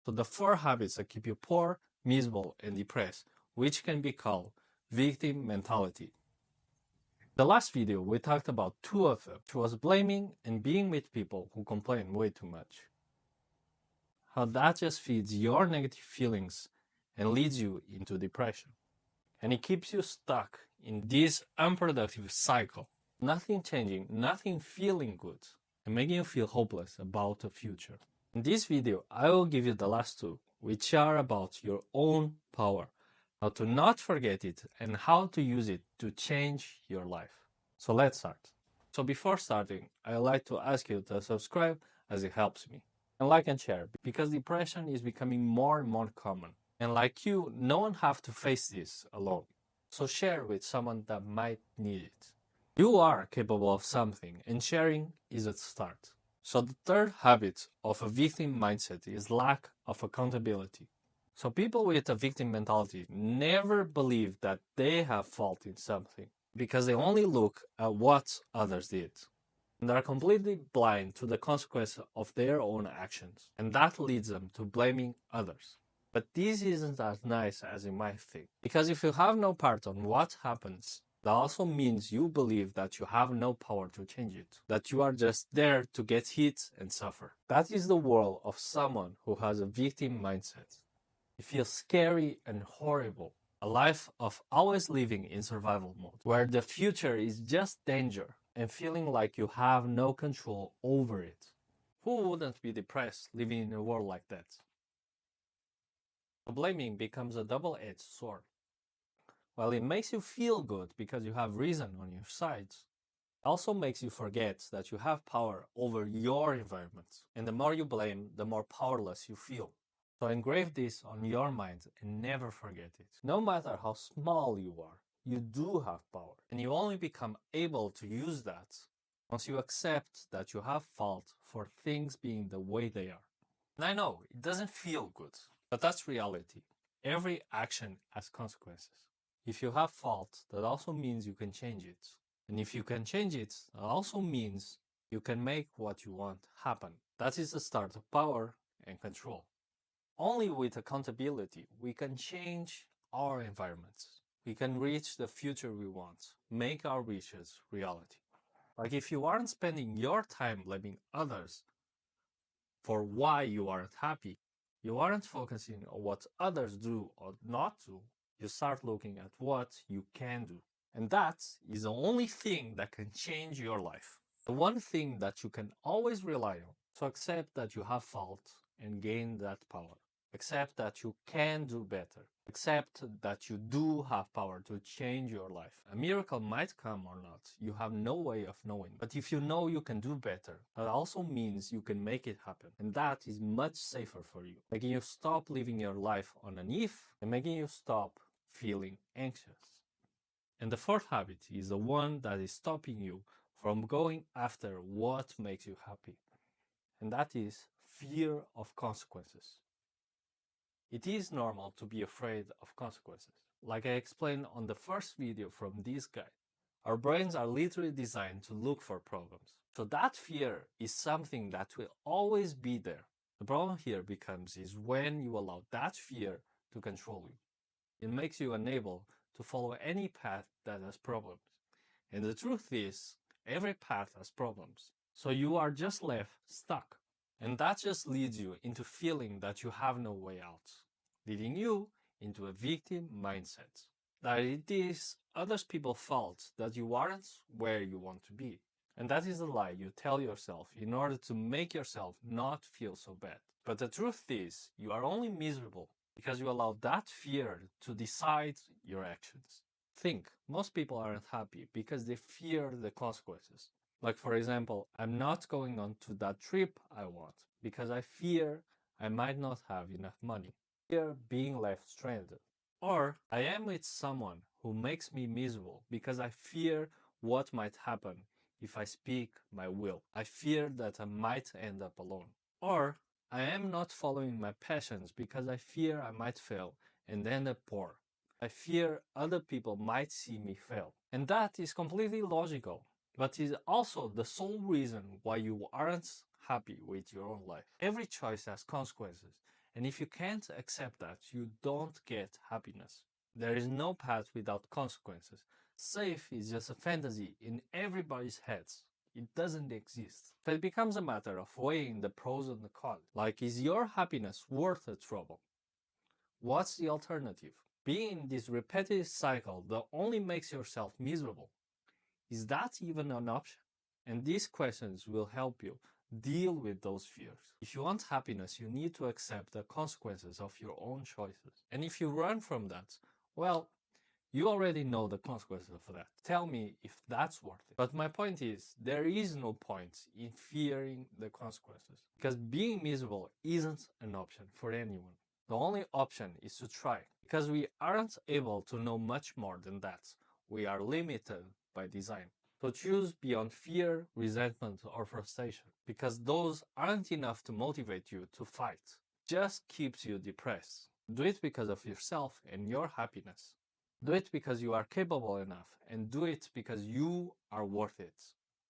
So the 4 habits that keep you poor, miserable, and depressed, which can be called victim mentality. The last video, we talked about 2 of them, which was blaming and being with people who complain way too much. How that just feeds your negative feelings and leads you into depression. And it keeps you stuck in this unproductive cycle. Nothing changing, nothing feeling good, and making you feel hopeless about the future. In this video, I will give you the last 2, which are about your own power, how to not forget it, and how to use it to change your life. So let's start. So before starting, I'd like to ask you to subscribe as it helps me. And like and share, because depression is becoming more and more common. And like you, no one have to face this alone. So share with someone that might need it. You are capable of something, and sharing is a start. So the third habit of a victim mindset is lack of accountability. So people with a victim mentality never believe that they have fault in something because they only look at what others did. And they are completely blind to the consequences of their own actions. And that leads them to blaming others. But this isn't as nice as you might think. Because if you have no part on what happens, that also means you believe that you have no power to change it, that you are just there to get hit and suffer. That is the world of someone who has a victim mindset. It feels scary and horrible. A life of always living in survival mode, where the future is just danger and feeling like you have no control over it. Who wouldn't be depressed living in a world like that? Blaming becomes a double-edged sword. While it makes you feel good because you have reason on your side, it also makes you forget that you have power over your environment. And the more you blame, the more powerless you feel. So engrave this on your mind and never forget it. No matter how small you are, you do have power. And you only become able to use that once you accept that you have fault for things being the way they are. And I know, it doesn't feel good, but that's reality. Every action has consequences. If you have fault, that also means you can change it. And if you can change it, that also means you can make what you want happen. That is the start of power and control. Only with accountability, we can change our environments. We can reach the future we want, make our wishes reality. Like if you aren't spending your time blaming others for why you aren't happy, you aren't focusing on what others do or not do, you start looking at what you can do. And that is the only thing that can change your life. The one thing that you can always rely on. So accept that you have fault and gain that power. Accept that you can do better. Accept that you do have power to change your life. A miracle might come or not. You have no way of knowing. But if you know you can do better, that also means you can make it happen. And that is much safer for you, making you stop living your life on an if and making you stop feeling anxious. And the fourth habit is the one that is stopping you from going after what makes you happy. And that is fear of consequences. It is normal to be afraid of consequences. Like I explained on the first video from this guide, our brains are literally designed to look for problems. So that fear is something that will always be there. The problem here becomes is when you allow that fear to control you. It makes you unable to follow any path that has problems. And the truth is, every path has problems. So you are just left stuck. And that just leads you into feeling that you have no way out, leading you into a victim mindset. That it is other people's fault that you aren't where you want to be. And that is a lie you tell yourself in order to make yourself not feel so bad. But the truth is, you are only miserable because you allow that fear to decide your actions. Think, most people aren't happy because they fear the consequences. Like for example, I'm not going on to that trip I want because I fear I might not have enough money. Fear being left stranded. Or I am with someone who makes me miserable because I fear what might happen if I speak my will. I fear that I might end up alone. Or I am not following my passions because I fear I might fail and end up poor. I fear other people might see me fail. And that is completely logical, but is also the sole reason why you aren't happy with your own life. Every choice has consequences, And if you can't accept that, you don't get happiness. There is no path without consequences. Safe is just a fantasy in everybody's heads. It doesn't exist. So it becomes a matter of weighing the pros and the cons. Like, is your happiness worth the trouble? What's the alternative? Being in this repetitive cycle that only makes yourself miserable. Is that even an option? And these questions will help you deal with those fears. If you want happiness, you need to accept the consequences of your own choices. And if you run from that, well, you already know the consequences of that. Tell me if that's worth it. But my point is, there is no point in fearing the consequences, because being miserable isn't an option for anyone. The only option is to try, because we aren't able to know much more than that. We are limited by design. So choose beyond fear, resentment, or frustration, because those aren't enough to motivate you to fight. Just keeps you depressed. Do it because of yourself and your happiness. Do it because you are capable enough, and do it because you are worth it.